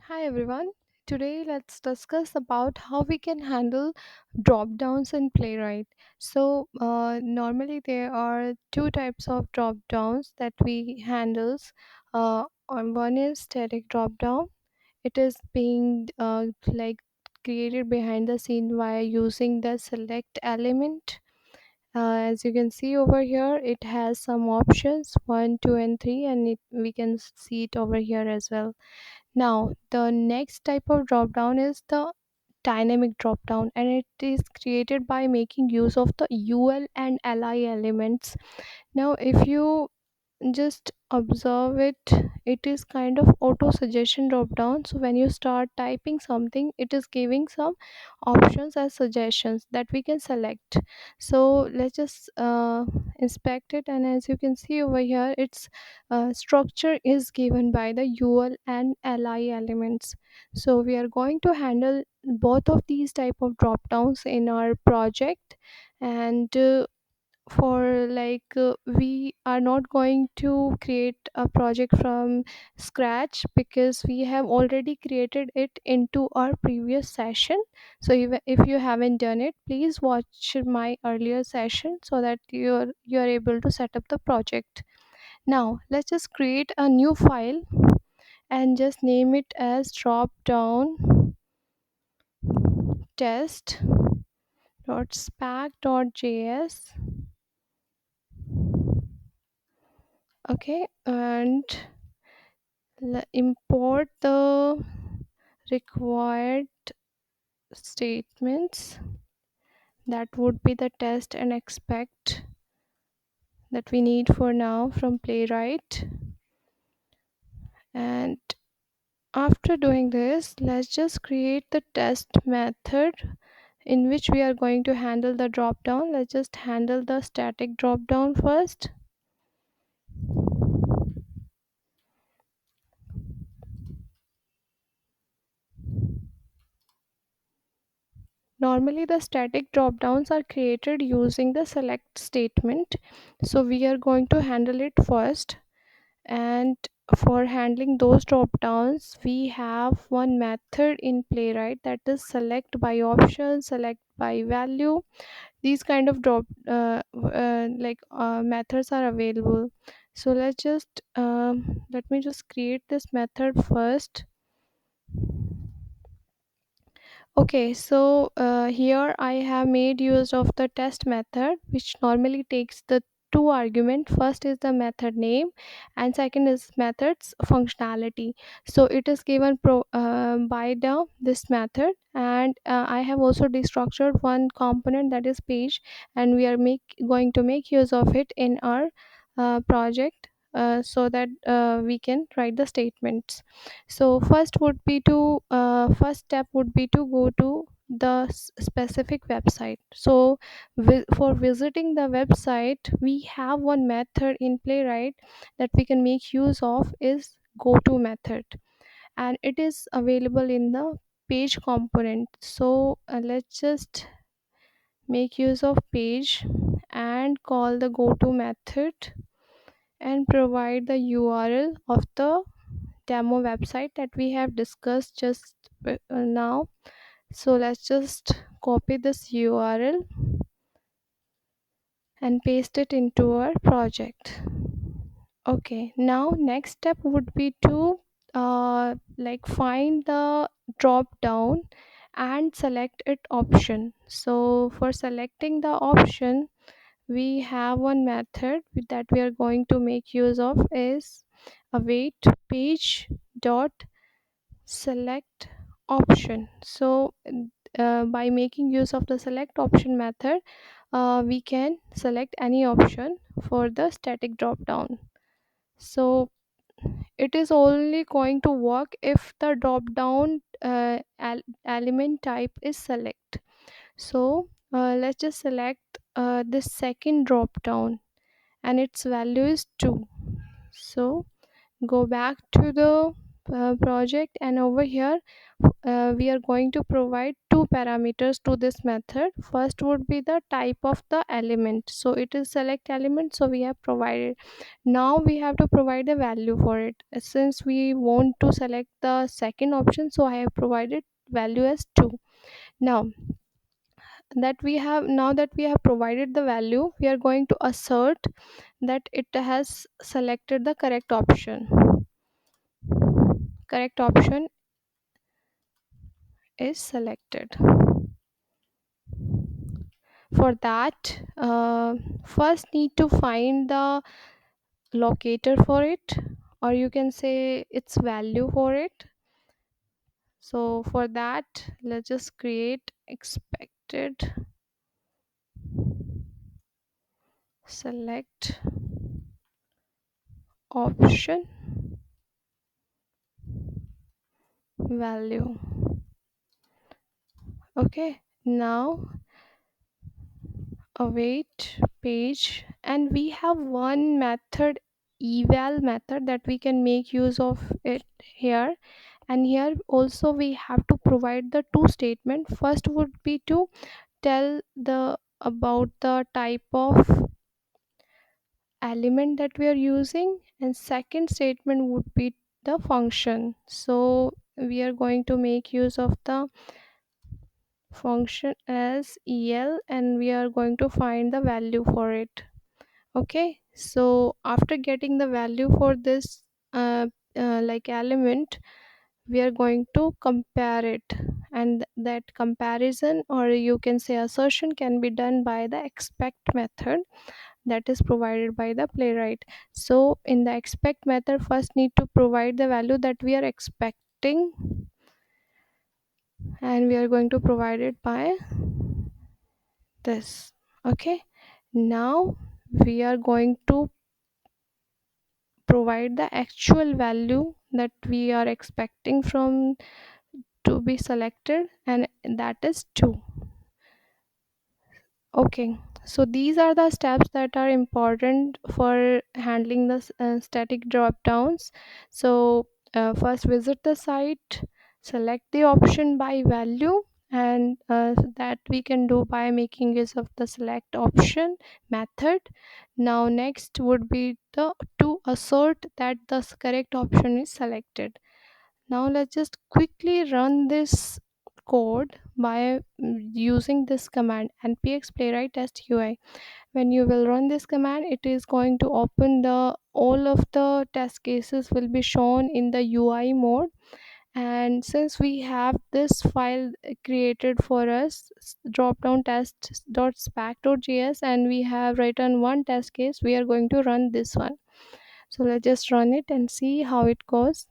Hi everyone. Today let's discuss about how we can handle drop downs in Playwright. Normally there are two types of drop downs that we handles. One is static drop down. It is being created behind the scene via using the select element. As you can see over here, it has some options 1, 2, and 3, and we can see it over here as well. Now, the next type of drop down is the dynamic drop down, and it is created by making use of the UL and LI elements. Now, if you just observe it, it is kind of auto suggestion drop down. So when you start typing something, it is giving some options as suggestions that we can select. So let's just inspect it, and as you can see over here, its structure is given by the UL and LI elements. So we are going to handle both of these type of drop downs in our project. And we are not going to create a project from scratch because we have already created it into our previous session. So if you haven't done it, please watch my earlier session so that you're able to set up the project. Now let's just create a new file and just name it as dropdown test.spec.js. Okay, and import the required statements, that would be the test and expect that we need for now from Playwright. And after doing this, let's just create the test method in which we are going to handle the drop down. Let's just handle the static drop down first. Normally the static drop downs are created using the select statement, so we are going to handle it first. And for handling those drop downs, we have one method in Playwright, that is select by option, select by value. These kind of methods are available. So let me just create this method first. Okay, so here I have made use of the test method, which normally takes the two argument. First is the method name, and second is method's functionality. So it is given by the this method, and I have also destructured one component, that is page, and we are going to make use of it in our project, so that we can write the statements. So first step would be to go to the specific website. So for visiting the website, we have one method in Playwright that we can make use of, is go to method, and it is available in the page component. So let's just make use of page and call the go to method and provide the URL of the demo website that we have discussed just now. So let's just copy this URL and paste it into our project. Okay, now next step would be to find the drop down and select it option. So for selecting the option, we have one method that we are going to make use of, is await page dot select option. So by making use of the select option method, we can select any option for the static drop down. So it is only going to work if the drop down element type is select. So let's just select this second drop down, and its value is 2. So go back to the project, and over here we are going to provide two parameters to this method. First would be the type of the element, so it is select element, so we have provided. Now we have to provide a value for it. Since we want to select the second option, so I have provided value as 2. Now that we have provided the value, we are going to assert that it has selected the correct option is selected. For that, first need to find the locator for it, or you can say its value for it. So for that, let's just create expected select option value. Okay, now await page, and we have one method, eval method, that we can make use of it here. And here also we have to provide the two statement. First would be to tell the about the type of element that we are using, and second statement would be the function. So we are going to make use of the function as el, and we are going to find the value for it. Okay, so after getting the value for this like element, we are going to compare it, and that comparison, or you can say assertion, can be done by the expect method that is provided by the Playwright. So in the expect method, first need to provide the value that we are expecting, and we are going to provide it by this. Okay, now we are going to provide the actual value that we are expecting from to be selected, and that is 2. Okay, so these are the steps that are important for handling the static drop downs. So first visit the site, select the option by value, and that we can do by making use of the select option method. Now next would be the to assert that the correct option is selected. Now let's just quickly run this code by using this command npx playwright test ui. When you will run this command, it is going to open the all of the test cases will be shown in the ui mode. And since we have this file created for us, dropdown test.spec.js, and we have written one test case, we are going to run this one. So let's just run it and see how it goes.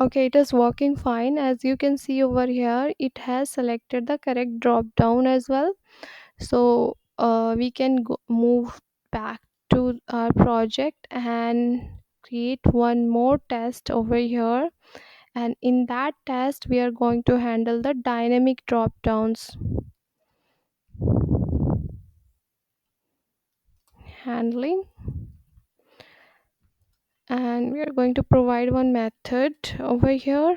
Okay, it is working fine. As you can see over here, it has selected the correct drop down as well. So we can move back to our project and create one more test over here. And in that test, we are going to handle the dynamic drop downs. Handling. And we are going to provide one method over here.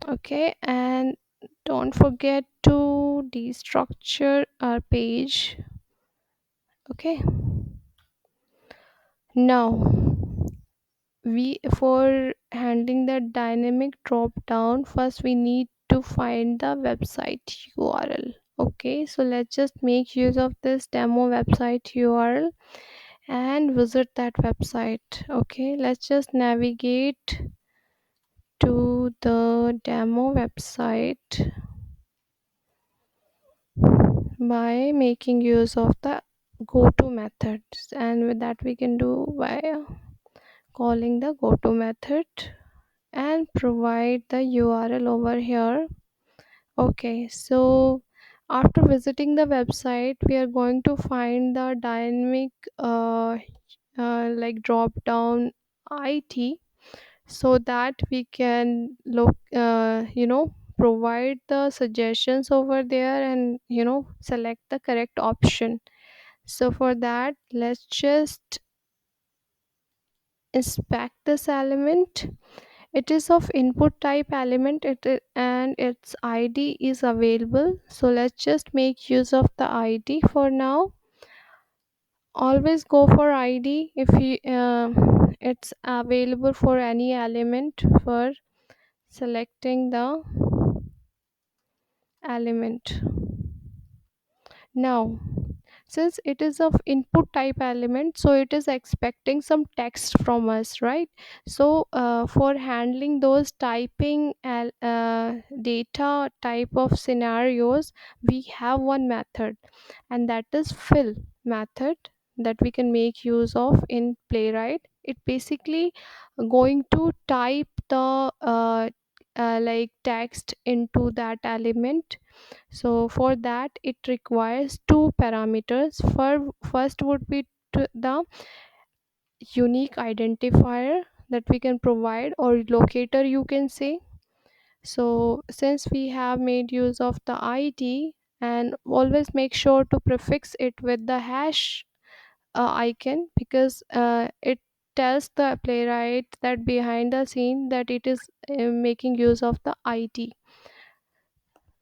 Okay, and don't forget to destructure our page. Okay, now we for handling the dynamic drop down, first we need to find the website url. Okay, so let's just make use of this demo website url and visit that website. Okay, let's just navigate to the demo website by making use of the goto methods, and with that we can do by calling the goto method and provide the url over here. Okay, so after visiting the website, we are going to find the dynamic like drop down it, so that we can look provide the suggestions over there, and select the correct option. So for that, let's just inspect this element. It is of input type element, and its id is available. So let's just make use of the id for now. Always go for id if you it's available for any element for selecting the element. Now, since it is of input type element, so it is expecting some text from us, right? So for handling those typing data type of scenarios, we have one method, and that is fill method, that we can make use of in Playwright. It basically going to type the like text into that element. So for that, it requires two parameters. For first would be the unique identifier that we can provide, or locator you can say. So since we have made use of the id, and always make sure to prefix it with the hash icon, because it tells the playwright that behind the scene that it is making use of the id,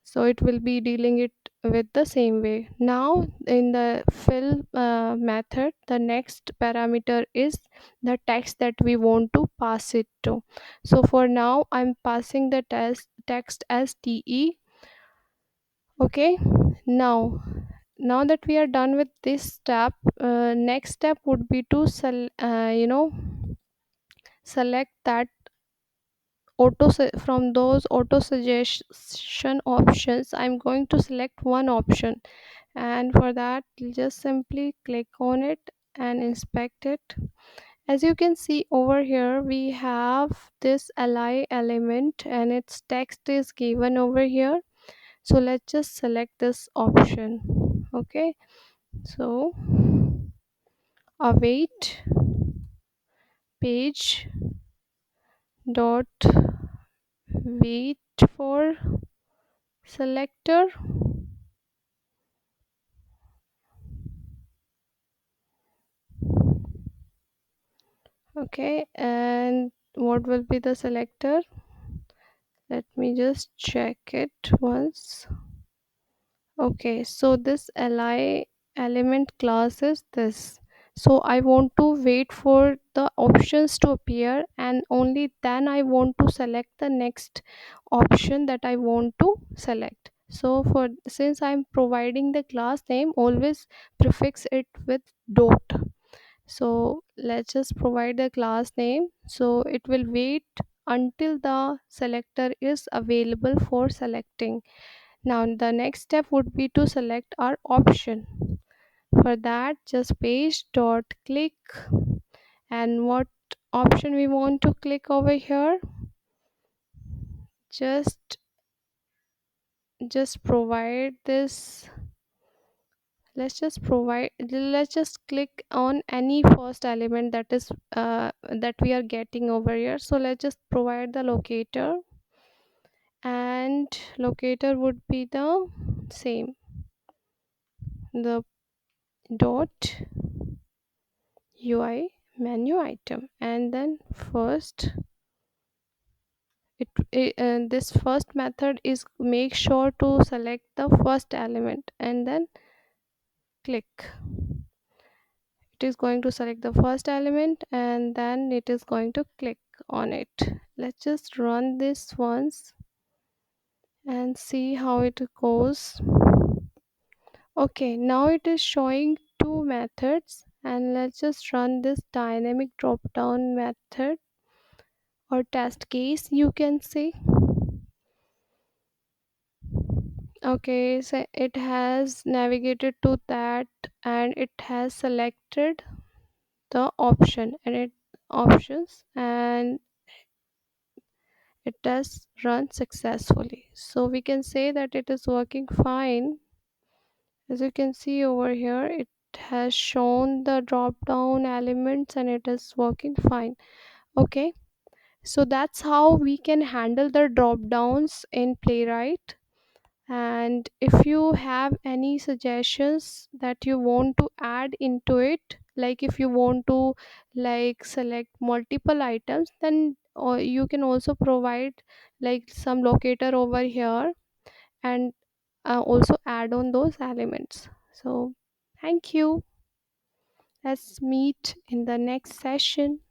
so it will be dealing it with the same way. Now in the fill method, the next parameter is the text that we want to pass it to. So for now, I'm passing the text as te. Okay. Now that we are done with this step, next step would be to select that from those auto suggestion options. I'm going to select one option, and for that, just simply click on it and inspect it. As you can see over here, we have this li element and its text is given over here. So let's just select this option. Okay, so await page dot wait for selector. Okay, and what will be the selector? Let me just check it once. Okay, so this li element class is this. So I want to wait for the options to appear, and only then I want to select the next option that I want to select. So for since I'm providing the class name, always prefix it with dot. So let's just provide the class name, so it will wait until the selector is available for selecting. Now the next step would be to select our option. For that, just paste dot click, and what option we want to click over here, just provide this. Let's just click on any first element that is that we are getting over here. So let's just provide the locator, and locator would be the same, the dot ui menu item. And then first, this first method is make sure to select the first element and then click. It is going to select the first element and then it is going to click on it. Let's just run this once and see how it goes. Okay, now it is showing two methods, and let's just run this dynamic drop down method, or test case you can say. Okay, so it has navigated to that, and it has selected the option and it options, and it does run successfully. So we can say that it is working fine. As you can see over here, it has shown the drop down elements and it is working fine. Okay, so that's how we can handle the drop downs in Playwright. And if you have any suggestions that you want to add into it, like if you want to like select multiple items, then or you can also provide like some locator over here, and also add on those elements. So thank you. Let's meet in the next session.